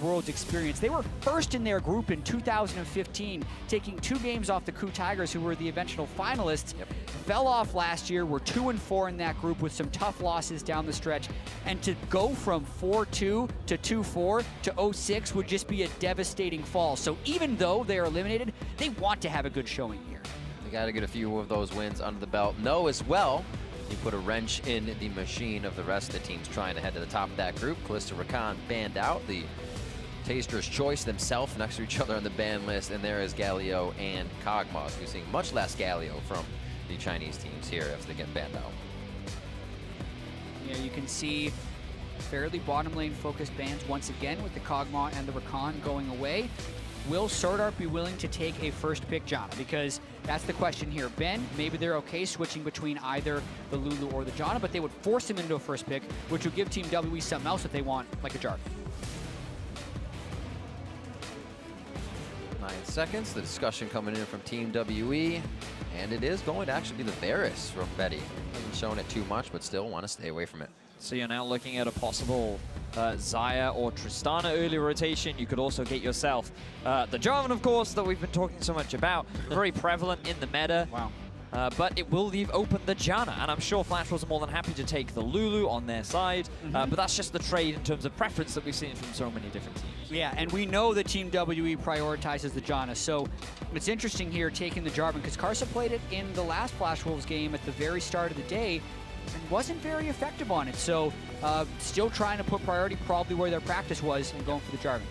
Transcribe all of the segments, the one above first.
World's experience. They were first in their group in 2015, taking 2 games off the KOO Tigers, who were the eventual finalists. Fell off last year, were 2-4 in that group with some tough losses down the stretch. And to go from 4-2 to 2-4 to 0-6 would just be a devastating fall. So even though they are eliminated, they want to have a good showing here. They got to get a few of those wins under the belt. No, as well, you put a wrench in the machine of the rest of the teams trying to head to the top of that group. Kalista Rakan banned out, the Taster's Choice themselves next to each other on the ban list, and there is Galio and Kog'Maw. We're seeing much less Galio from the Chinese teams here as they get banned out. Yeah, you can see fairly bottom lane focused bans once again with the Kog'Maw and the Rakan going away. Will Sardar be willing to take a first pick Janna? Because that's the question here. Ben, maybe they're okay switching between either the Lulu or the Janna, but they would force him into a first pick, which would give Team WE something else that they want, like a Jarvan. 9 seconds, the discussion coming in from Team WE, and it is going to actually be the Varus from Betty. Hasn't shown it too much, but still want to stay away from it. So you're now looking at a possible Xayah or Tristana early rotation. You could also get yourself the Jarvan, of course, that we've been talking so much about. Very prevalent in the meta. Wow. But it will leave open the Janna, and I'm sure Flash was more than happy to take the Lulu on their side, but that's just the trade in terms of preference that we've seen from so many different teams. Yeah, and we know that Team WE prioritizes the Janna, so it's interesting here taking the Jarvan, because Karsa played it in the last Flash Wolves game at the very start of the day, and wasn't very effective on it, so still trying to put priority probably where their practice was and going for the Jarvan.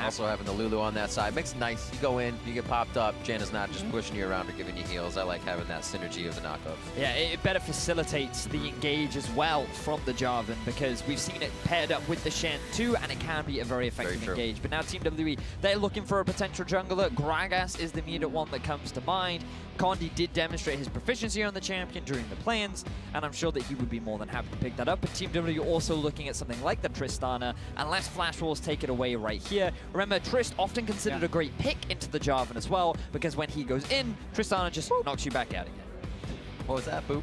Also having the Lulu on that side makes it nice. You go in, you get popped up. Janna's not just pushing you around or giving you heals. I like having that synergy of the knockups. Yeah, it better facilitates the engage as well from the Jarvan, because we've seen it paired up with the Shen too, and it can be a very effective engage. But now Team WE, they're looking for a potential jungler. Gragas is the immediate one that comes to mind. Condi did demonstrate his proficiency on the champion during the plans, and I'm sure that he would be more than happy to pick that up. But Team W also looking at something like the Tristana, unless Flash Wolves take it away right here. Remember, Trist often considered a great pick into the Jarvan as well, because when he goes in, Tristana just knocks you back out again. What was that, Boop?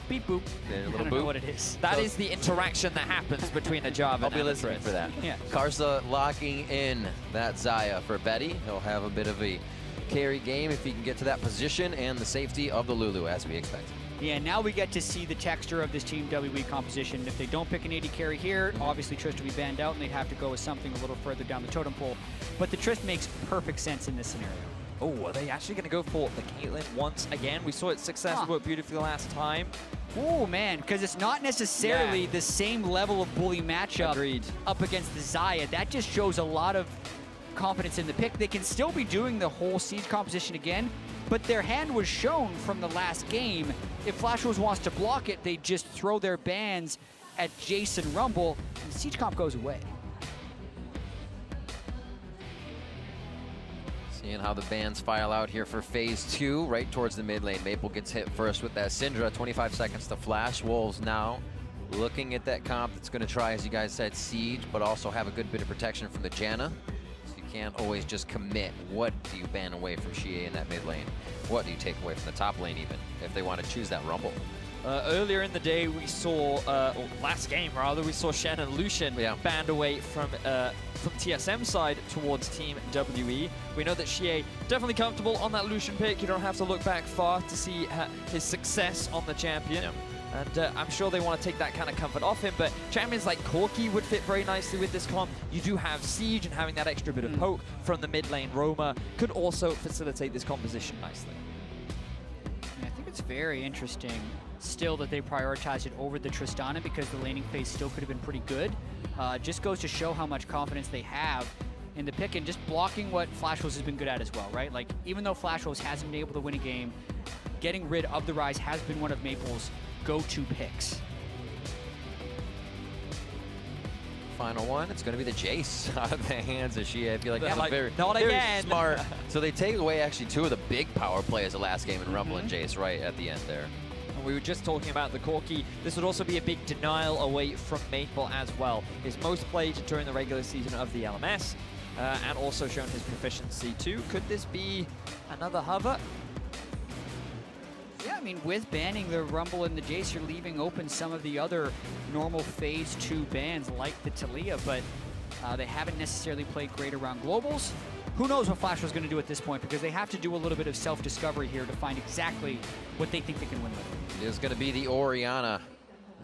Beep boop. Yeah, a little I don't boop. know what it is. That is the interaction that happens between a Jarvan I'll be and a listening Trist. for that. Yeah. Karsa locking in that Xayah for Betty. He'll have a bit of a carry game if he can get to that position, and the safety of the Lulu as we expect. Yeah, now we get to see the texture of this Team WE composition. If they don't pick an AD carry here, obviously Trist will be banned out, and they'd have to go with something a little further down the totem pole. But the Trist makes perfect sense in this scenario. Oh, are they actually going to go for the Caitlyn once again? We saw its success work beautifully last time. Oh, man, because it's not necessarily the same level of bully matchup up against the Xayah. That just shows a lot of confidence in the pick. They can still be doing the whole siege composition again, but their hand was shown from the last game. If Flash Wolves wants to block it, they just throw their bans at Jason Rumble, and the siege comp goes away. Seeing how the bans file out here for phase 2, right towards the mid lane. Maple gets hit first with that Syndra, 25 seconds to Flash. Wolves now looking at that comp that's going to try, as you guys said, siege, but also have a good bit of protection from the Janna. So you can't always just commit. What do you ban away from Xie in that mid lane? What do you take away from the top lane even, if they want to choose that Rumble? Earlier in the day, we saw, or last game rather, we saw Shen and Lucian banned away from TSM side towards Team WE. We know that Xie definitely comfortable on that Lucian pick. You don't have to look back far to see his success on the champion. And I'm sure they want to take that kind of comfort off him, but champions like Corki would fit very nicely with this comp. You do have Siege, and having that extra bit of poke from the mid lane Roma could also facilitate this composition nicely. I think it's very interesting still that they prioritize it over the Tristana, because the laning phase still could have been pretty good. Just goes to show how much confidence they have in the pick, and just blocking what Flash Wolves has been good at as well, right? Like, even though Flash Wolves hasn't been able to win a game, getting rid of the Ryze has been one of Maple's go-to picks. Final one, it's going to be the Jace out of the hands of Xie. I feel like that was very smart. So they take away actually 2 of the big power plays of last game in Rumble and Jace right at the end there. And we were just talking about the Corki. This would also be a big denial away from Maple as well. His most played during the regular season of the LMS, and also shown his proficiency too. Could this be another hover? Yeah, I mean, with banning the Rumble and the Jace, you're leaving open some of the other normal phase 2 bans like the Taliyah, but They haven't necessarily played great around globals. Who knows what Flash was going to do at this point, because they have to do a little bit of self-discovery here to find exactly what they think they can win with. It is going to be the Orianna.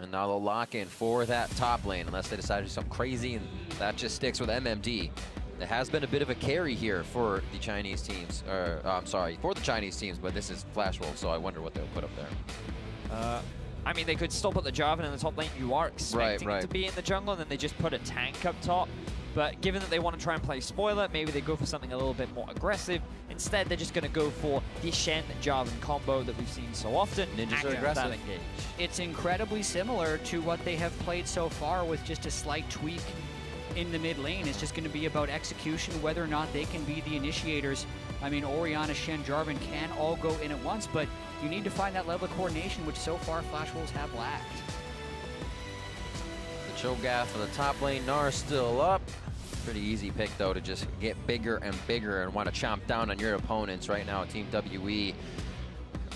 And now they'll lock in for that top lane, unless they decide to do something crazy, and that just sticks with MMD. There has been a bit of a carry here for the Chinese teams, or I'm sorry, for the Chinese teams, but this is Flash Wolves, so I wonder what they'll put up there. I mean, they could still put the Jarvan in the top lane. You are expecting Right. it to be in the jungle, and then they just put a tank up top. But given that they want to try and play spoiler, maybe they go for something a little bit more aggressive. Instead, they're just going to go for the Shen Jarvan combo that we've seen so often. Ninjas are aggressive. Engage. It's incredibly similar to what they have played so far, with just a slight tweak in the mid lane. It's just going to be about execution, whether or not they can be the initiators. I mean, Orianna, Shen, Jarvan can all go in at once, but you need to find that level of coordination, which so far Flash Wolves have lacked. The Cho'Gath for the top lane, Gnar still up. Pretty easy pick, though, to just get bigger and bigger and want to chomp down on your opponents right now. Team WE,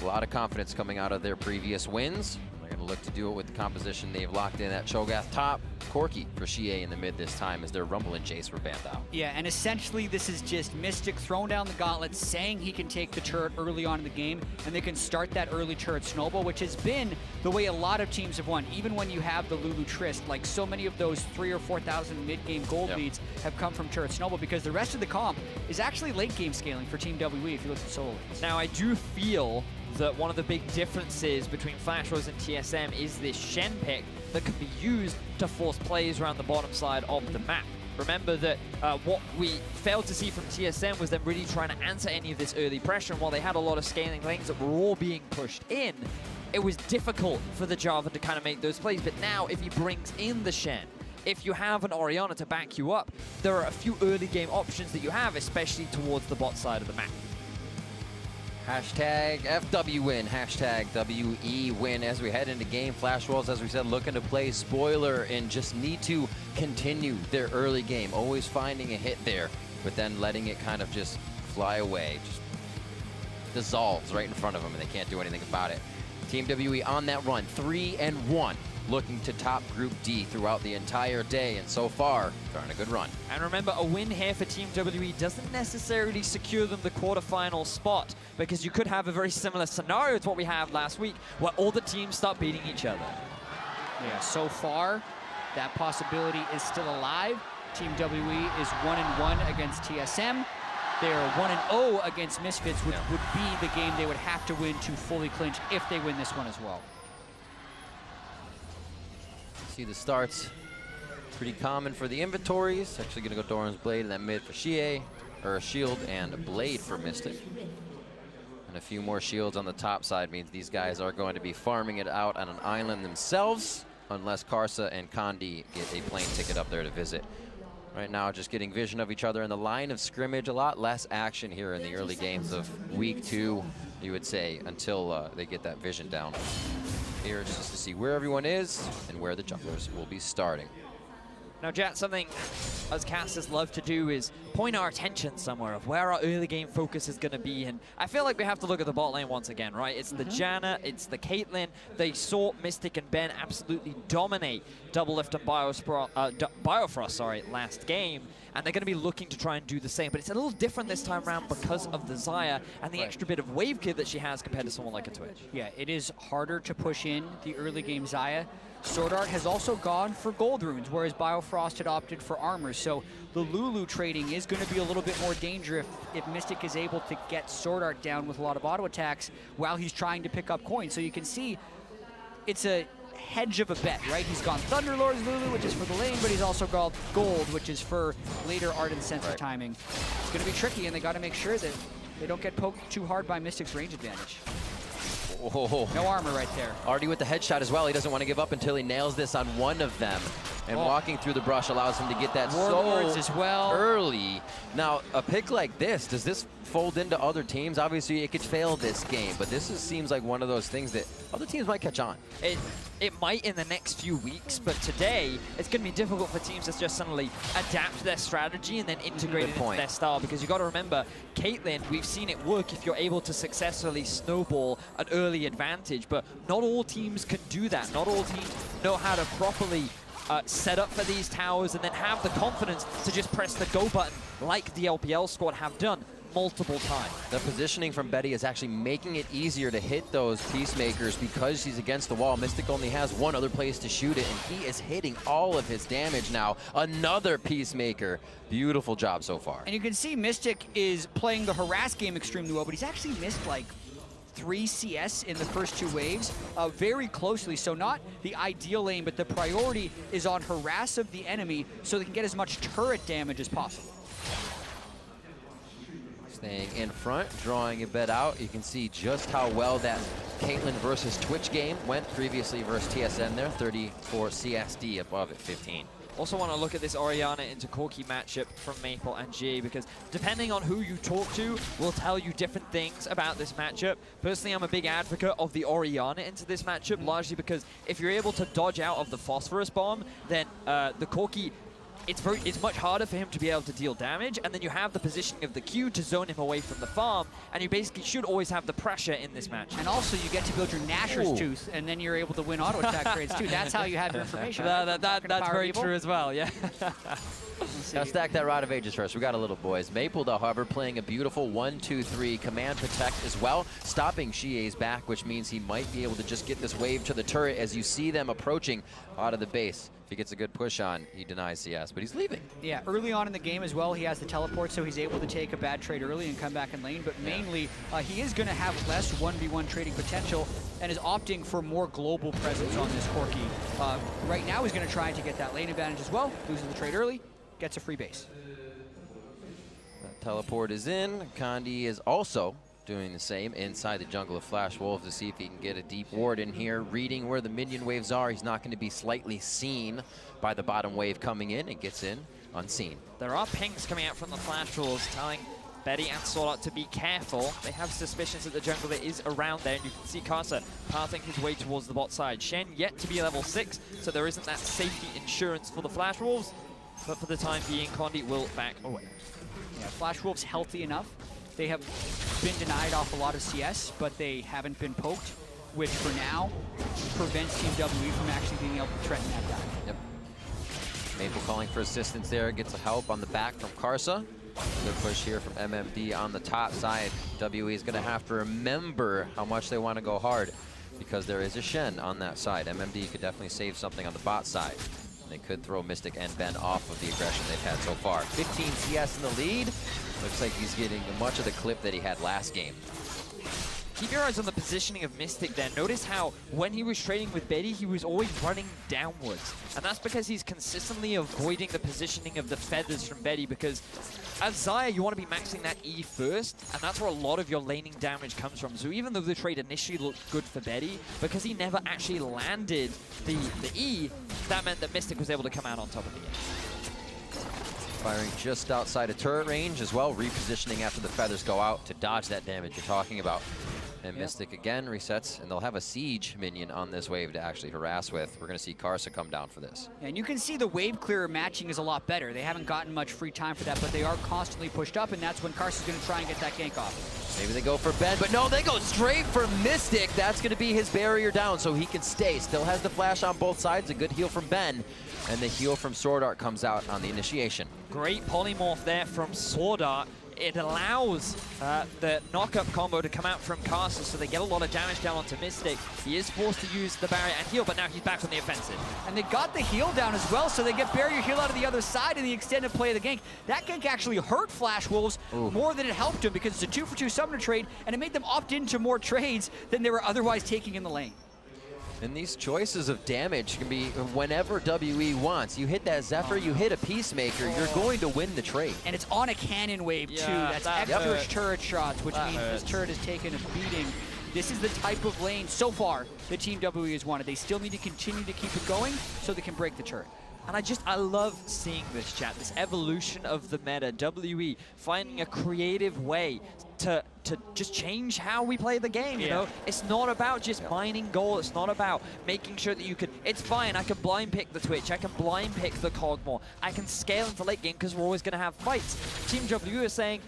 a lot of confidence coming out of their previous wins. They're going to look to do it with the composition they've locked in at Cho'Gath top. Corki for Xie in the mid this time, as their Rumble and Jace were banned out. Yeah, and essentially this is just Mystic throwing down the gauntlet, saying he can take the turret early on in the game, and they can start that early turret snowball, which has been the way a lot of teams have won. Even when you have the Lulu Trist, like so many of those 3,000 or 4,000 mid-game gold leads have come from turret snowball, because the rest of the comp is actually late-game scaling for Team WE if you look at solo lanes. Now, I do feel that one of the big differences between Flash Wolves and TSM is this Shen pick that can be used to force plays around the bottom side of the map. Remember that what we failed to see from TSM was them really trying to answer any of this early pressure, and while they had a lot of scaling lanes that were all being pushed in, it was difficult for the Jarvan to kind of make those plays. But now, if he brings in the Shen, if you have an Orianna to back you up, there are a few early game options that you have, especially towards the bot side of the map. Hashtag FW win, hashtag WE win as we head into game. Flash Wolves, as we said, looking to play spoiler and just need to continue their early game, always finding a hit there, but then letting it kind of just fly away, just dissolves right in front of them, and they can't do anything about it. Team WE on that run, 3-1, looking to top Group D throughout the entire day, and so far, they're on a good run. And remember, a win here for Team WE doesn't necessarily secure them the quarterfinal spot, because you could have a very similar scenario to what we had last week, where all the teams start beating each other. Yeah, so far, that possibility is still alive. Team WE is 1-1 against TSM. They're 1-0 against Misfits, which would be the game they would have to win to fully clinch if they win this one as well. See the starts, pretty common for the inventories. Actually gonna go Doran's Blade in that mid for Xie, or a shield and a blade for Mystic. And a few more shields on the top side means these guys are going to be farming it out on an island themselves, unless Karsa and Kandi get a plane ticket up there to visit. Right now, just getting vision of each other in the line of scrimmage. A lot less action here in the early games of week 2, you would say, until they get that vision down. Here just to see where everyone is and where the junglers will be starting. Now, Jet, something us casters love to do is point our attention somewhere of where our early game focus is going to be, and I feel like we have to look at the bot lane once again, right? It's the Janna, it's the Caitlyn. They saw Mystic and Ben absolutely dominate Doublelift and Biofrost, last game, and they're going to be looking to try and do the same, but it's a little different this time around because of the Xayah and the extra bit of wave kit that she has compared to someone like a Twitch. Yeah, it is harder to push in the early game Xayah. Sword Art has also gone for gold runes, whereas Biofrost had opted for armor. So the Lulu trading is going to be a little bit more dangerous if Mystic is able to get Sword Art down with a lot of auto attacks while he's trying to pick up coins. So you can see it's a hedge of a bet, right? He's gone Thunderlord's Lulu, which is for the lane, but he's also got gold, which is for later Ardent Sense of timing. It's going to be tricky, and they got to make sure that they don't get poked too hard by Mystic's range advantage. Oh. No armor right there. Artie with the headshot as well. He doesn't want to give up until he nails this on one of them. And walking through the brush allows him to get that Warlords so as well. early. Now, a pick like this, does this fold into other teams? Obviously, it could fail this game, but this seems like one of those things that other teams might catch on. It might in the next few weeks, but today it's going to be difficult for teams to just suddenly adapt their strategy and then integrate it into their style, because you got to remember, Caitlyn, we've seen it work if you're able to successfully snowball an early advantage, but not all teams can do that. Not all teams know how to properly set up for these towers and then have the confidence to just press the go button like the LPL squad have done multiple times. The positioning from Betty is actually making it easier to hit those Peacemakers because he's against the wall. Mystic only has one other place to shoot it, and he is hitting all of his damage now. Another Peacemaker. Beautiful job so far. And you can see Mystic is playing the harass game extremely well, but he's actually missed like 3 CS in the first 2 waves very closely. So not the ideal lane, but the priority is on harass of the enemy so they can get as much turret damage as possible. Staying in front, drawing a bet out. You can see just how well that Caitlyn versus Twitch game went previously versus TSM there. 34 CSD above at 15. Also want to look at this Orianna into Corki matchup from Maple and GA, because depending on who you talk to will tell you different things about this matchup. Personally, I'm a big advocate of the Orianna into this matchup, largely because if you're able to dodge out of the Phosphorus Bomb, then the Corki, it's much harder for him to be able to deal damage, and then you have the positioning of the Q to zone him away from the farm, and you basically should always have the pressure in this match. And also you get to build your Nashor's Tooth, and then you're able to win auto attack trades too. That's how you have your information. That's very true as well, yeah. Now stack that Rod of Ages first. We got a little boys. Maple, though, however, playing a beautiful 1-2-3 command protect as well, stopping Xie's back, which means he might be able to just get this wave to the turret as you see them approaching out of the base. If he gets a good push on, he denies CS, but he's leaving. Yeah, early on in the game as well, he has the teleport, so he's able to take a bad trade early and come back in lane, but mainly he is going to have less 1v1 trading potential and is opting for more global presence on this Corki. Right now he's going to try to get that lane advantage as well, loses the trade early, gets a free base. That teleport is in. Condi is also doing the same inside the jungle of Flash Wolves to see if he can get a deep ward in here, reading where the minion waves are. He's not going to be slightly seen by the bottom wave coming in, and gets in unseen. There are pings coming out from the Flash Wolves telling Betty and Swordart to be careful. They have suspicions that the jungler is around there, and you can see Karsa pathing his way towards the bot side. Shen yet to be level 6, so there isn't that safety insurance for the Flash Wolves, but for the time being, Condi will back away. Yeah, Flash Wolves healthy enough. They have been denied off a lot of CS, but they haven't been poked, which for now prevents Team WE from actually being able to threaten that back. Yep. Maple calling for assistance there, gets a help on the back from Karsa. Good push here from MMD on the top side. WE is gonna have to remember how much they wanna go hard, because there is a Shen on that side. MMD could definitely save something on the bot side. They could throw Mystic and Ben off of the aggression they've had so far. 15 CS in the lead. Looks like he's getting much of the clip that he had last game. Keep your eyes on the positioning of Mystic there. Notice how when he was trading with Betty, he was always running downwards. And that's because he's consistently avoiding the positioning of the feathers from Betty, because as Xayah, you want to be maxing that E first, and that's where a lot of your laning damage comes from. So even though the trade initially looked good for Betty, because he never actually landed the E, that meant that Mystic was able to come out on top of the game. Firing just outside of turret range as well, repositioning after the feathers go out to dodge that damage you're talking about. And Mystic again resets, and they'll have a siege minion on this wave to actually harass with. We're going to see Karsa come down for this. And you can see the wave clearer matching is a lot better. They haven't gotten much free time for that, but they are constantly pushed up, and that's when Karsa's going to try and get that gank off. Maybe they go for Ben, but no, they go straight for Mystic. That's going to be his barrier down, so he can stay. Still has the flash on both sides. A good heal from Ben, and the heal from Swordart comes out on the initiation. Great polymorph there from Swordart. It allows the knock-up combo to come out from Karsa, so they get a lot of damage down onto Mystic. He is forced to use the barrier and heal, but now he's back on the offensive. And they got the heal down as well, so they get barrier heal out of the other side in the extended play of the gank. That gank actually hurt Flash Wolves more than it helped him, because it's a 2-for-2 summoner trade, and it made them opt into more trades than they were otherwise taking in the lane. And these choices of damage can be whenever WE wants. You hit that Zephyr, you hit a Peacemaker, you're going to win the trade. And it's on a cannon wave too. That's extra turret shots, which means this turret has taken a beating. This is the type of lane so far that Team WE has wanted. They still need to continue to keep it going so they can break the turret. And I love seeing this, chat, this evolution of the meta. WE finding a creative way to just change how we play the game, you know? It's not about just mining gold. It's not about making sure that you can... It's fine, I can blind pick the Twitch. I can blind pick the Kog'Maw. I can scale into late game because we're always going to have fights. Team WE is saying,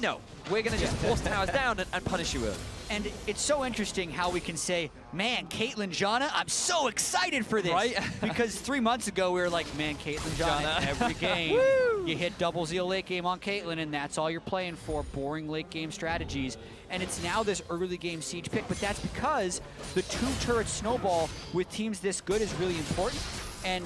no, we're going to just force towers down and punish you early. And it's so interesting how we can say, man, Caitlyn Janna, I'm so excited for this. Right? Because 3 months ago, we were like, man, Caitlyn Janna, every game, you hit double zeal late game on Caitlyn, and that's all you're playing for, boring late game strategies. And it's now this early game siege pick, but that's because the 2-turret snowball with teams this good is really important. And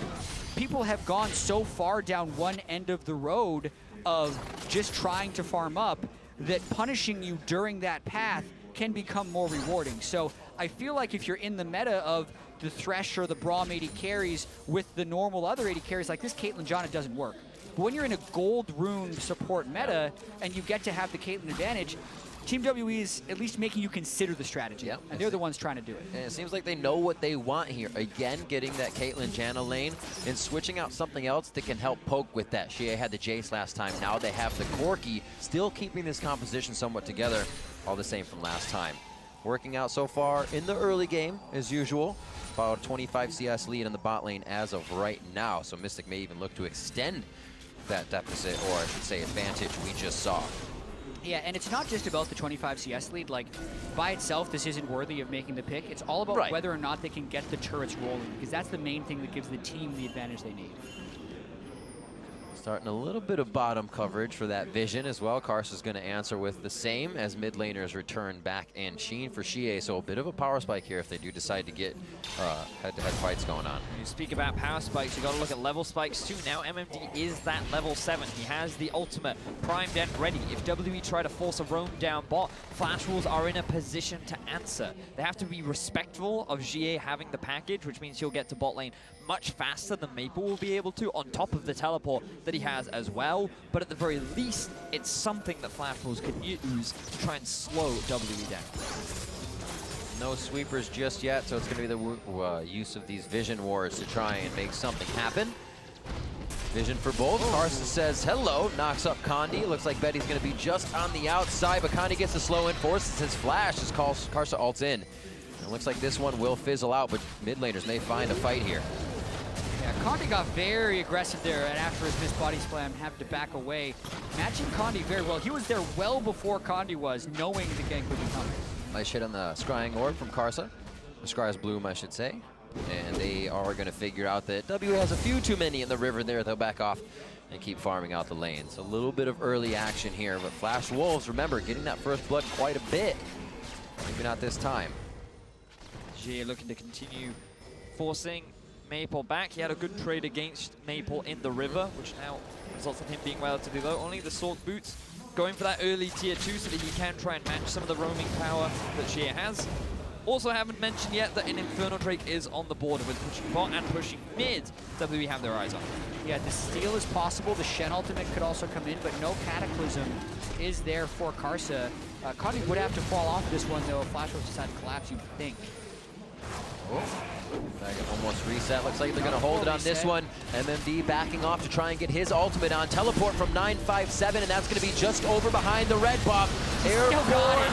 people have gone so far down one end of the road of just trying to farm up that punishing you during that path can become more rewarding. So I feel like if you're in the meta of the Thresh or the Braum AD carries with the normal other AD carries like this, Caitlyn Janna doesn't work. But when you're in a gold rune support meta and you get to have the Caitlyn advantage, Team WE is at least making you consider the strategy, and they're the ones trying to do it. And it seems like they know what they want here. Again, getting that Caitlyn Janna lane and switching out something else that can help poke with that. Xie had the Jace last time. Now they have the Corki, still keeping this composition somewhat together. All the same from last time. Working out so far in the early game, as usual. About a 25 CS lead in the bot lane as of right now. So Mystic may even look to extend that deficit, or I should say advantage we just saw. Yeah, and it's not just about the 25 CS lead. Like, by itself, this isn't worthy of making the pick. It's all about whether or not they can get the turrets rolling, because that's the main thing that gives the team the advantage they need. Starting a little bit of bottom coverage for that vision as well. Karsa's going to answer with the same as mid laners return back and Sheen for Xie. So a bit of a power spike here if they do decide to get head-to-head fights going on. When you speak about power spikes, you got to look at level spikes too. Now MMD is that level 7. He has the ultimate primed and ready. If WE try to force a roam down bot, Flash Wolves are in a position to answer. They have to be respectful of Xie having the package, which means he'll get to bot lane much faster than Maple will be able to, on top of the teleport that he has as well. But at the very least, it's something that Flash Wolves can use to try and slow WE down. No sweepers just yet, so it's going to be the use of these Vision Wars to try and make something happen. Vision for both. Karsa says hello, knocks up Condi. Looks like Betty's going to be just on the outside, but Condi gets the slow in, forces his flash as Karsa ults in. It looks like this one will fizzle out, but mid laners may find a fight here. Yeah, Condi got very aggressive there, and after his missed body slam, had to back away. Matching Condi very well. He was there well before Condi was, knowing the gank would be coming. Nice hit on the Scrying Orb from Karsa. The Scry's Bloom, I should say. And they are going to figure out that W has a few too many in the river there. They'll back off and keep farming out the lanes. A little bit of early action here, but Flash Wolves, remember, getting that first blood quite a bit. Maybe not this time. Xie looking to continue forcing Maple back. He had a good trade against Maple in the river, which now results in him being relatively low. Only the Sork Boots going for that early tier 2 so that he can try and match some of the roaming power that Xie has. Also haven't mentioned yet that an Inferno Drake is on the board with pushing bot and pushing mid. WE have their eyes on. Yeah, the steal is possible. The Shen ultimate could also come in, but no Cataclysm is there for Karsa. Condi would have to fall off this one, though, if Flash Wolves decide to collapse, you'd think. Dragon almost reset. Looks like they're going to hold it on this one. MMD backing off to try and get his ultimate on. Teleport from 957, and that's going to be just over behind the red buff. Airborne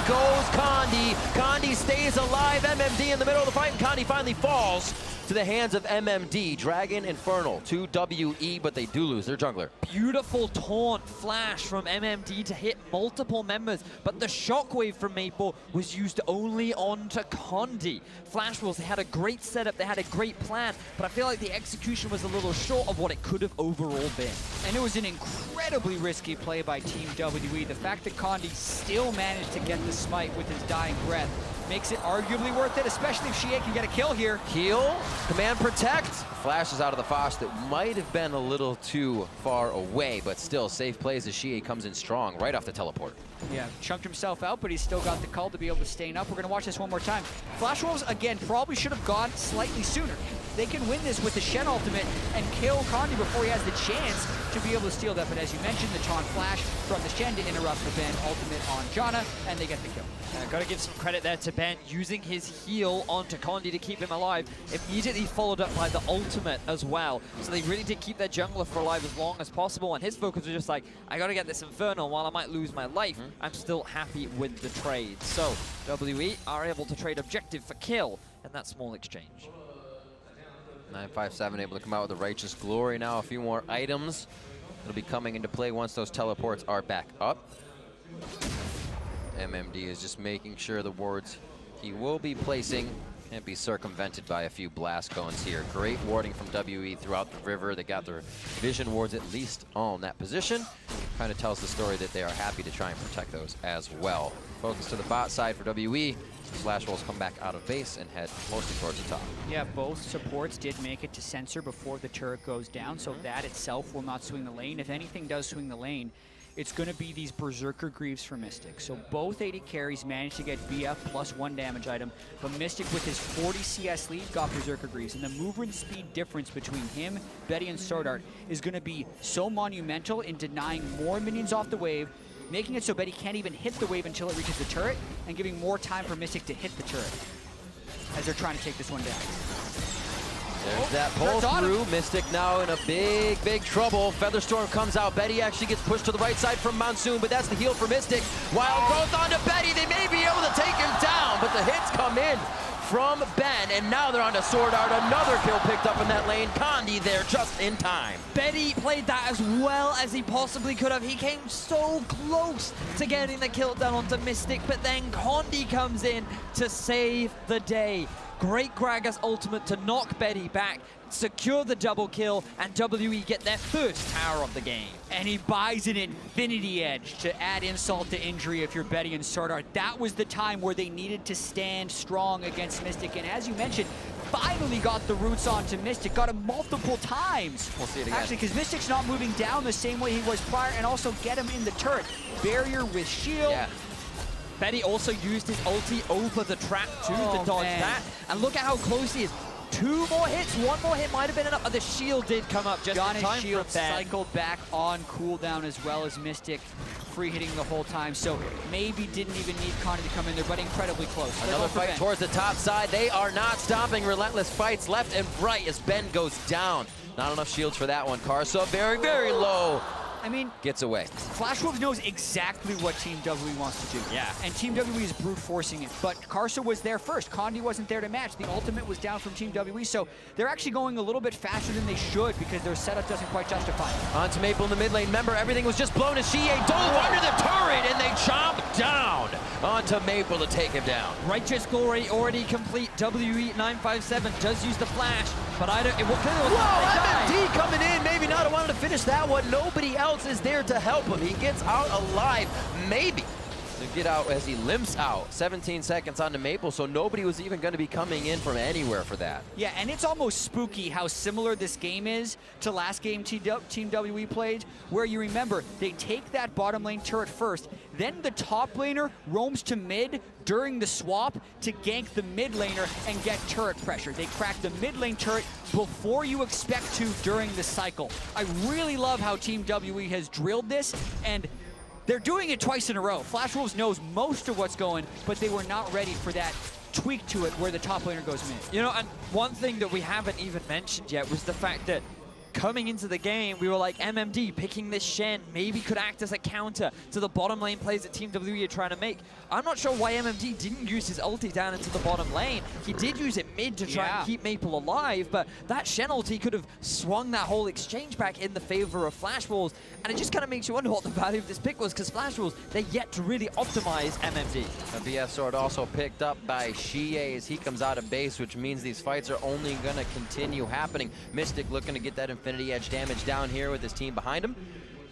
goes Condi. Condi stays alive. MMD in the middle of the fight, and Condi finally falls to the hands of MMD. Dragon Infernal to WE, but they do lose their jungler. Beautiful taunt flash from MMD to hit multiple members, but the shockwave from Maple was used only onto Condi. Flash Wolves, they had a great setup, they had a great plan, but I feel like the execution was a little short of what it could have overall been. And it was an incredibly risky play by Team WE. The fact that Condi still managed to get the smite with his dying breath makes it arguably worth it, especially if Xie can get a kill here. Heal, command protect. Flashes out of the Foss that might have been a little too far away, but still safe plays as Xie comes in strong right off the teleport. Yeah, chunked himself out, but he's still got the cull to be able to stay up. We're going to watch this one more time. Flash Wolves, again, probably should have gone slightly sooner. They can win this with the Shen ultimate and kill Condi before he has the chance to be able to steal that. But as you mentioned, the taunt flash from the Shen to interrupt the Ben ultimate on Janna, and they get the kill. Got to give some credit there to Ben, using his heal onto Condi to keep him alive, immediately followed up by the ultimate as well. So they really did keep their jungler for alive as long as possible, and his focus was just like, I got to get this Inferno. While I might lose my life, I'm still happy with the trade. So WE are able to trade objective for kill, and that small exchange. 957 able to come out with the Righteous Glory now. A few more items that'll be coming into play once those teleports are back up. MMD is just making sure the wards he will be placing can't be circumvented by a few blast cones here. Great warding from WE throughout the river. They got their vision wards at least all in that position. Kind of tells the story that they are happy to try and protect those as well. Focus to the bot side for WE. Flash Wolves come back out of base and head mostly towards the top. Yeah, both supports did make it to sensor before the turret goes down, so that itself will not swing the lane. If anything does swing the lane, it's going to be these Berserker Greaves for Mystic. So both AD carries managed to get BF plus 1 damage item, but Mystic with his 40 CS lead got Berserker Greaves. And the movement speed difference between him, Betty, and Swordart is going to be so monumental in denying more minions off the wave, making it so Betty can't even hit the wave until it reaches the turret, and giving more time for Mystic to hit the turret as they're trying to take this one down. There's that pull through. Mystic now in a big, big trouble. Featherstorm comes out. Betty actually gets pushed to the right side from Monsoon, but that's the heal for Mystic. Wild growth onto Betty. They may be able to take him down, but the hits come in from Ben, and now they're onto Swordart. Another kill picked up in that lane. Condi there just in time. Betty played that as well as he possibly could have. He came so close to getting the kill down onto Mystic, but then Condi comes in to save the day. Great Gragas ultimate to knock Betty back, secure the double kill, and WE get their first tower of the game. And he buys an Infinity Edge to add insult to injury if you're Betty and Swordart. That was the time where they needed to stand strong against Mystic, and as you mentioned, finally got the roots onto Mystic, got him multiple times. We'll see it again. Actually, because Mystic's not moving down the same way he was prior, and also get him in the turret. Barrier with shield. Yeah. Betty also used his ulti over the trap too to dodge that. And look at how close he is. 2 more hits, 1 more hit might have been enough. The shield did come up just in time shield for Ben. cycled back on cooldown as well as Mystic, free hitting the whole time. So maybe didn't even need Condi to come in there, but incredibly close. Another fight towards the top side. They are not stopping. Relentless fights left and right as Ben goes down. Not enough shields for that one. Karsa very, very low. I mean, Gets away. Flash Wolves knows exactly what Team WE wants to do. Yeah. And Team WE is brute forcing it. But Karsa was there first. Condi wasn't there to match. The ultimate was down from Team WE. So they're actually going a little bit faster than they should because their setup doesn't quite justify it. On to Maple in the mid lane. Remember, everything was just blown as Xie dove under the turret and they chomp down onto Maple to take him down. Righteous Glory already complete. WE957 does use the flash, but I don't. It will kill. Whoa, MMD coming in. Maybe not wanted to finish that one. Nobody else is there to help him. He gets out alive, maybe, to get out as he limps out. 17 seconds onto Maple, so nobody was even going to be coming in from anywhere for that. Yeah, and it's almost spooky how similar this game is to last game Team WE played, where you remember, they take that bottom lane turret first, then the top laner roams to mid during the swap to gank the mid laner and get turret pressure. They crack the mid lane turret before you expect to during the cycle. I really love how Team WE has drilled this, and they're doing it twice in a row. Flash Wolves knows most of what's going, but they were not ready for that tweak to it where the top laner goes mid. You know, and one thing that we haven't even mentioned yet was the fact that coming into the game, we were like, MMD picking this Shen maybe could act as a counter to the bottom lane plays that Team WE are trying to make. I'm not sure why MMD didn't use his ulti down into the bottom lane. He did use it mid to try and keep Maple alive, but that Shen ulti could have swung that whole exchange back in the favor of Flash Wolves, and it just kind of makes you wonder what the value of this pick was, because Flash Wolves, they're yet to really optimize MMD. A BS sword also picked up by Xie as he comes out of base, which means these fights are only going to continue happening. Mystic looking to get that Infinity Edge damage down here with his team behind him,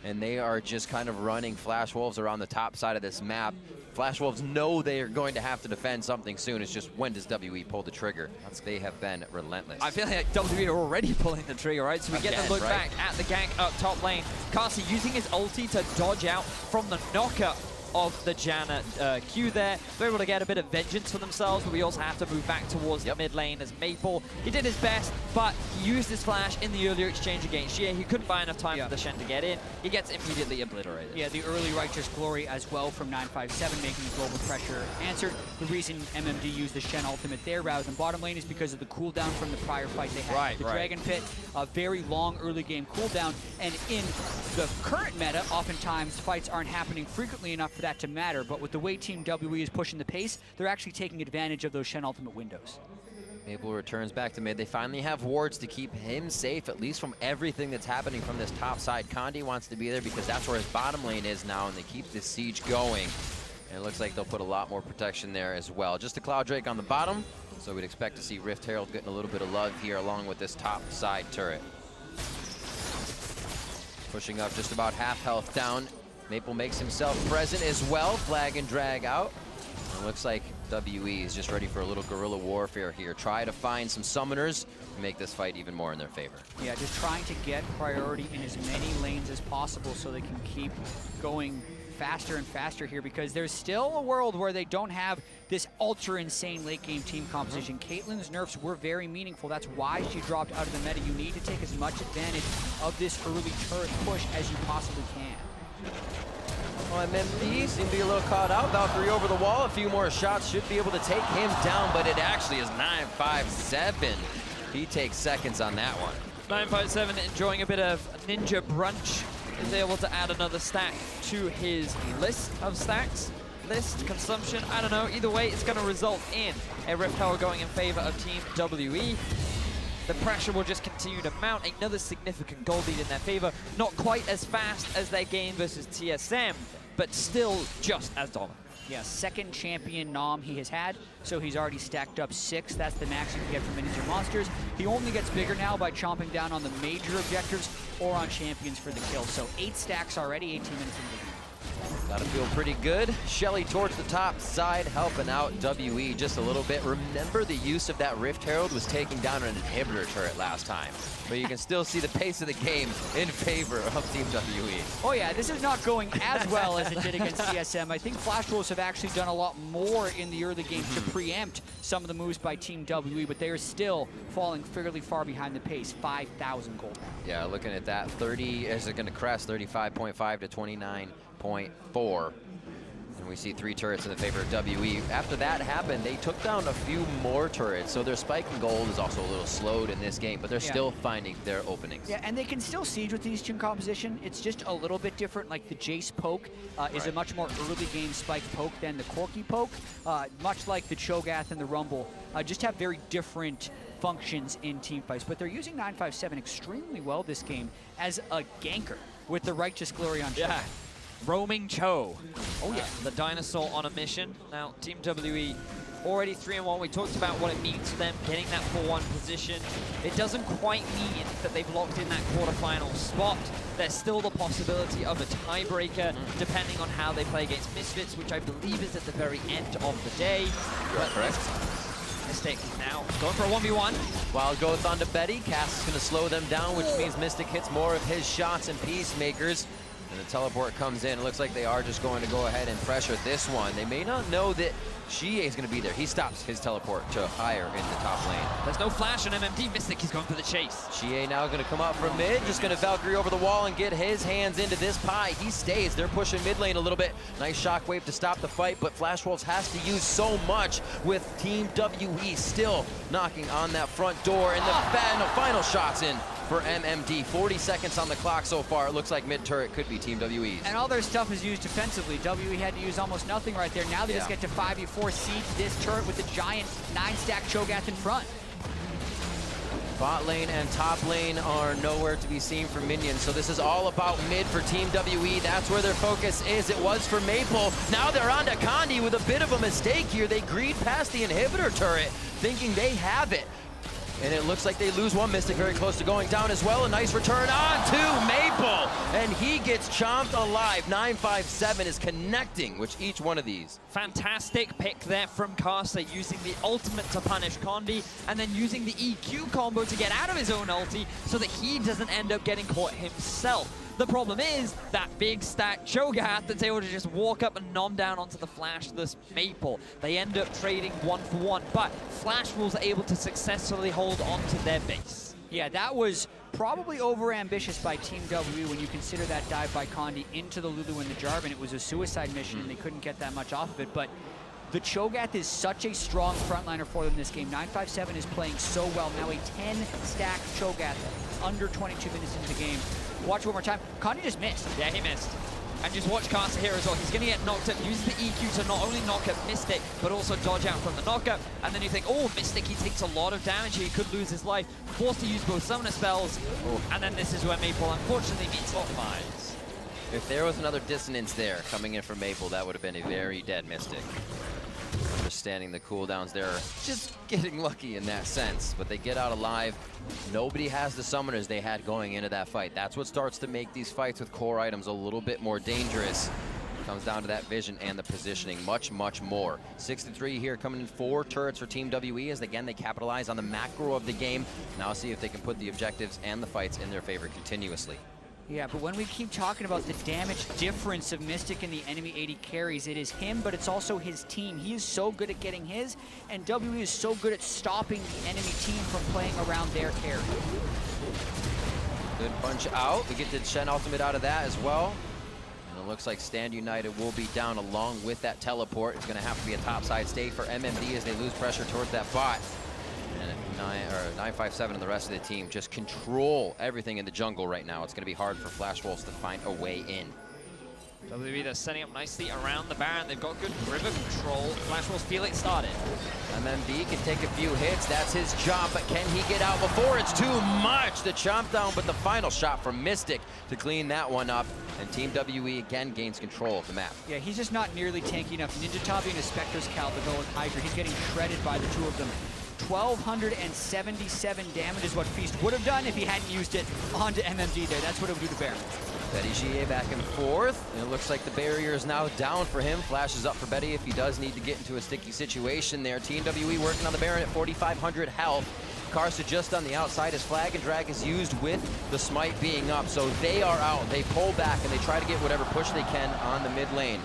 and they are just kind of running Flash Wolves around the top side of this map. Flash Wolves know they are going to have to defend something soon. It's just, when does WE pull the trigger? They have been relentless. I feel like WE are already pulling the trigger, right? So we get to look back at the gank up top lane. Karsa using his ulti to dodge out from the knocker of the Janna Q there. They're able to get a bit of vengeance for themselves, but we also have to move back towards the mid lane as Maple. He did his best, but he used his flash in the earlier exchange against Xie. He couldn't buy enough time for the Shen to get in. He gets immediately obliterated. Yeah, the early Righteous Glory as well from 957, making the global pressure answered. The reason MMD used the Shen ultimate there rather than bottom lane is because of the cooldown from the prior fight they had. The Dragon Pit, a very long early game cooldown, and in the current meta, oftentimes fights aren't happening frequently enough for that to matter, but with the way Team WE is pushing the pace, they're actually taking advantage of those Shen ultimate windows. Maple returns back to mid. They finally have wards to keep him safe, at least from everything that's happening from this top side. Condi wants to be there because that's where his bottom lane is now, and they keep this siege going. And it looks like they'll put a lot more protection there as well. Just a Cloud Drake on the bottom, so we'd expect to see Rift Herald getting a little bit of love here along with this top side turret. Pushing up just about half health down. Maple makes himself present as well. Flag and drag out. And looks like WE is just ready for a little guerrilla warfare here. Try to find some summoners to make this fight even more in their favor. Yeah, just trying to get priority in as many lanes as possible so they can keep going faster and faster here, because there's still a world where they don't have this ultra insane late game team composition. Caitlyn's nerfs were very meaningful. That's why she dropped out of the meta. You need to take as much advantage of this early turret push as you possibly can. Well, MMD seemed to be a little caught out. Valkyrie over the wall. A few more shots should be able to take him down, but it actually is 957. He takes seconds on that one. 957 enjoying a bit of ninja brunch. Is able to add another stack to his list of stacks. List, consumption, I don't know. Either way, it's going to result in a Rift Herald going in favor of Team WE. The pressure will just continue to mount. Another significant gold lead in their favor. Not quite as fast as their game versus TSM, but still just as dominant. Yeah, second champion nom he has had, so he's already stacked up 6. That's the max you can get from minions or monsters. He only gets bigger now by chomping down on the major objectives or on champions for the kill. So 8 stacks already, 18 minutes into the game. Gotta feel pretty good. Shelly towards the top side, helping out WE just a little bit. Remember, the use of that Rift Herald was taking down an inhibitor turret last time. But you can still see the pace of the game in favor of Team WE. Oh yeah, this is not going as well as it did against CSM. I think Flash Wolves have actually done a lot more in the early game to preempt some of the moves by Team WE, but they are still falling fairly far behind the pace. 5,000 gold. Yeah, looking at that, 30, is it gonna crest 35.5 to 29.4. And we see 3 turrets in the favor of WE. After that happened, they took down a few more turrets, so their spike in gold is also a little slowed in this game, but they're still finding their openings. Yeah, and they can still siege with these Jhin composition. It's just a little bit different. Like the Jace poke is a much more early game spike poke than the Corki poke. Much like the Cho'Gath and the Rumble, just have very different functions in team fights. But they're using 957 extremely well this game as a ganker with the Righteous Glory on Cho'Gath. Roaming Cho. Oh yeah, the dinosaur on a mission. Now, Team WE already 3-1. We talked about what it means to them getting that 4-1 position. It doesn't quite mean that they've locked in that quarterfinal spot. There's still the possibility of a tiebreaker, depending on how they play against Misfits, which I believe is at the very end of the day. You're correct. Mystic now going for a 1v1. Wild goes on to Betty. Cass is going to slow them down, which means Mystic hits more of his shots and Peacemakers. And the teleport comes in. It looks like they are just going to go ahead and pressure this one. They may not know that Xie is going to be there. He stops his teleport to higher in the top lane. There's no flash on MMD. Mystic, he's going for the chase. Xie now going to come out from mid. Just going to Valkyrie over the wall and get his hands into this pie. He stays. They're pushing mid lane a little bit. Nice shockwave to stop the fight, but Flash Wolves has to use so much with Team WE still knocking on that front door. And the final shots in for MMD. 40 seconds on the clock so far. It looks like mid turret could be Team WE's. And all their stuff is used defensively. WE had to use almost nothing right there. Now they just get to 5v4 siege this turret with the giant 9-stack Cho'Gath in front. Bot lane and top lane are nowhere to be seen for minions, so this is all about mid for Team WE. That's where their focus is. It was for Maple. Now they're on to Condi with a bit of a mistake here. They greed past the inhibitor turret, thinking they have it. And it looks like they lose one. Mystic very close to going down as well. A nice return on to Maple. And he gets chomped alive. 957 is connecting with each one of these. Fantastic pick there from Caster, using the ultimate to punish Condi, and then using the EQ combo to get out of his own ulti so that he doesn't end up getting caught himself. The problem is that big stack Cho'Gath that's able to just walk up and nom down onto the Flashless Maple. They end up trading 1-for-1, but Flash Wolves are able to successfully hold on to their base. Yeah, that was probably over-ambitious by Team WE when you consider that dive by Condi into the Lulu and the Jarvan. It was a suicide mission and they couldn't get that much off of it, but the Cho'Gath is such a strong frontliner for them this game. 957 is playing so well. Now a 10-stack Cho'Gath under 22 minutes into the game. Watch one more time. Condi just missed. Yeah, he missed. And just watch Karsa here as well. He's going to get knocked up. Uses the EQ to not only knock up Mystic, but also dodge out from the knockup. And then you think, oh, Mystic, he takes a lot of damage here. He could lose his life. Forced to use both summoner spells. Oh. And then this is where Maple, unfortunately, meets Optimize. If there was another dissonance there coming in from Maple, that would have been a very dead Mystic. Understanding the cooldowns there, just getting lucky in that sense, but they get out alive. Nobody has the summoners they had going into that fight. That's what starts to make these fights with core items a little bit more dangerous. It comes down to that vision and the positioning much, much more. 6-3 here, coming in 4 turrets for Team WE as again they capitalize on the macro of the game. Now see if they can put the objectives and the fights in their favor continuously. Yeah, but when we keep talking about the damage difference of Mystic and the enemy AD carries, it is him, but it's also his team. He is so good at getting his, and WE is so good at stopping the enemy team from playing around their carry. Good punch out. We get the Shen ultimate out of that as well. And it looks like Stand United will be down along with that teleport. It's going to have to be a topside stay for MMD as they lose pressure towards that bot. And 957 and the rest of the team just control everything in the jungle right now. It's going to be hard for Flash Wolves to find a way in. WE, they're setting up nicely around the Baron. They've got good river control. Flash Wolves feel it started. MMD can take a few hits. That's his job, but can he get out before it's too much? The chomp down, but the final shot from Mystic to clean that one up. And Team WE again gains control of the map. Yeah, he's just not nearly tanky enough. Ninja Tabi and his Spectre's Cal to go with Hydra. He's getting shredded by the two of them. 1,277 damage is what Feast would have done if he hadn't used it onto MMD there. That's what it would do to Baron. Betty GA back and forth, and it looks like the barrier is now down for him. Flash is up for Betty if he does need to get into a sticky situation there. Team WE working on the Baron at 4,500 health. Karsa just on the outside. His flag and drag is used with the smite being up, so they are out. They pull back and they try to get whatever push they can on the mid lane.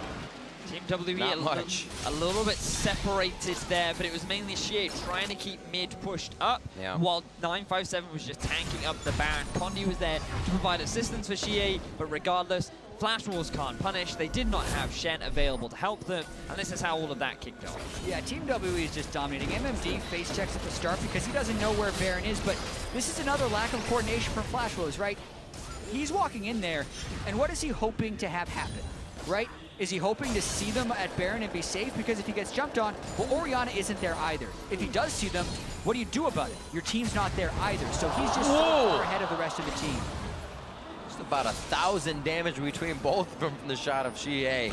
Team WE a little bit separated there, but it was mainly Shea trying to keep mid pushed up, while 957 was just tanking up the Baron. Condi was there to provide assistance for Shea, but regardless, Flash Wolves can't punish. They did not have Shen available to help them, and this is how all of that kicked off. Yeah, Team WE is just dominating. MMD face checks at the start because he doesn't know where Baron is, but this is another lack of coordination from Flash Wolves, right? He's walking in there, and what is he hoping to have happen, right? Is he hoping to see them at Baron and be safe? Because if he gets jumped on, well, Orianna isn't there either. If he does see them, what do you do about it? Your team's not there either, so he's just so far ahead of the rest of the team. Just about 1,000 damage between both of them from the shot of Shea.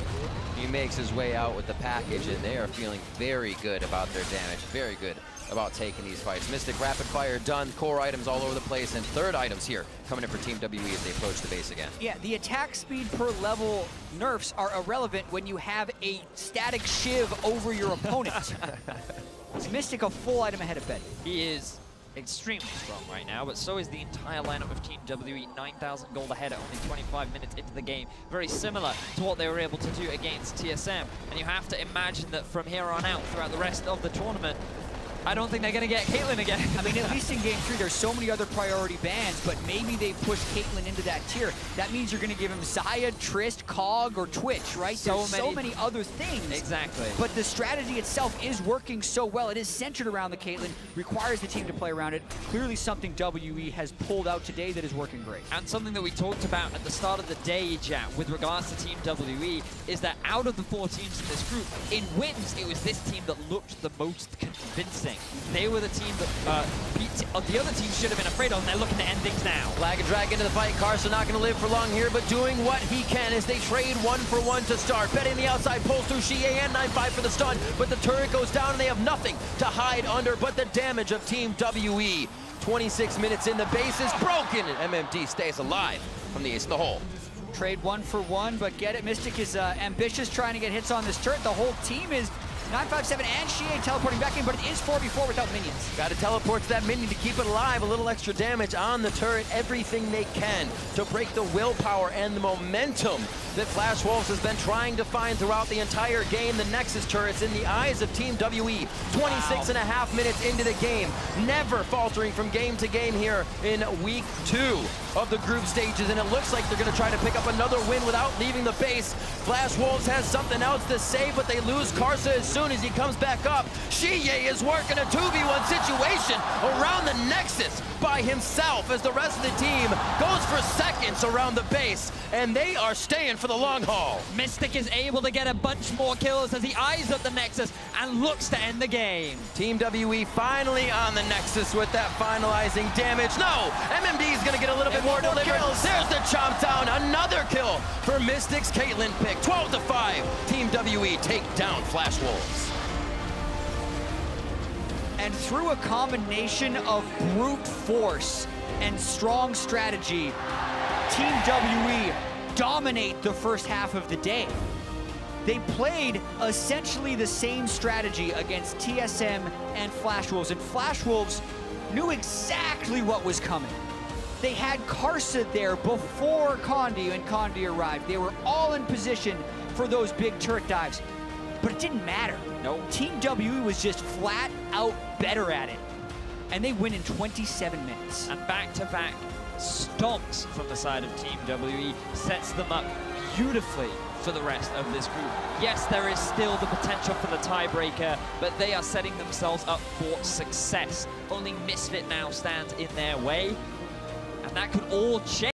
He makes his way out with the package, and they are feeling very good about their damage, very good about taking these fights. Mystic rapid fire done, core items all over the place, and third items here coming in for Team WE as they approach the base again. Yeah, the attack speed per level nerfs are irrelevant when you have a static shiv over your opponent. It's Mystic a full item ahead of Betty. He is extremely strong right now, but so is the entire lineup of Team WE. 9,000 gold ahead at only 25 minutes into the game. Very similar to what they were able to do against TSM. And you have to imagine that from here on out, throughout the rest of the tournament, I don't think they're going to get Caitlyn again. I mean, at least in Game 3, there's so many other priority bans, but maybe they push Caitlyn into that tier. That means you're going to give him Xayah, Trist, Kog, or Twitch, right? There's so many other things. Exactly. But the strategy itself is working so well. It is centered around the Caitlyn, requires the team to play around it. Clearly something WE has pulled out today that is working great. And something that we talked about at the start of the day, Jack, with regards to Team WE, is that out of the 4 teams in this group, in wins, it was this team that looked the most convincing. They were the team that the other team should have been afraid of, and they're looking to end things now. Flag and drag into the fight. Karsa not going to live for long here, but doing what he can as they trade 1-for-1 to start. Betty on the outside, pulls through Shea and 9-5 for the stun, but the turret goes down and they have nothing to hide under but the damage of Team WE. 26 minutes in, the base is broken, and MMD stays alive from the ace of the hole. Trade 1-for-1, but get it. Mystic is ambitious, trying to get hits on this turret. The whole team is 957 and Shea teleporting back in, but it is 4v4 without minions. Got to teleport to that minion to keep it alive. A little extra damage on the turret. Everything they can to break the willpower and the momentum that Flash Wolves has been trying to find throughout the entire game. The Nexus turrets in the eyes of Team WE. 26 and a half minutes into the game. Never faltering from game to game here in week 2 of the group stages, and it looks like they're going to try to pick up another win without leaving the base. Flash Wolves has something else to say, but they lose Karsa as soon soon as he comes back up. Shiye is working a 2v1 situation around the Nexus by himself as the rest of the team goes for seconds around the base, and they are staying for the long haul. Mystic is able to get a bunch more kills as he eyes up the Nexus and looks to end the game. Team WE finally on the Nexus with that finalizing damage. No, MMD is going to get a little bit more delivered. There's the chomp down, another kill for Mystic's Caitlyn pick. 12-5, Team WE take down Flash Wolves. And through a combination of brute force and strong strategy, Team WE dominate the first half of the day. They played essentially the same strategy against TSM and Flash Wolves, and Flash Wolves knew exactly what was coming. They had Karsa there before Condi and Condi arrived. They were all in position for those big turret dives, but it didn't matter. No. Team WE was just flat out better at it, and they win in 27 minutes. And back-to-back stomps from the side of Team WE sets them up beautifully for the rest of this group. Yes, there is still the potential for the tiebreaker, but they are setting themselves up for success. Only Misfit now stands in their way, and that could all change.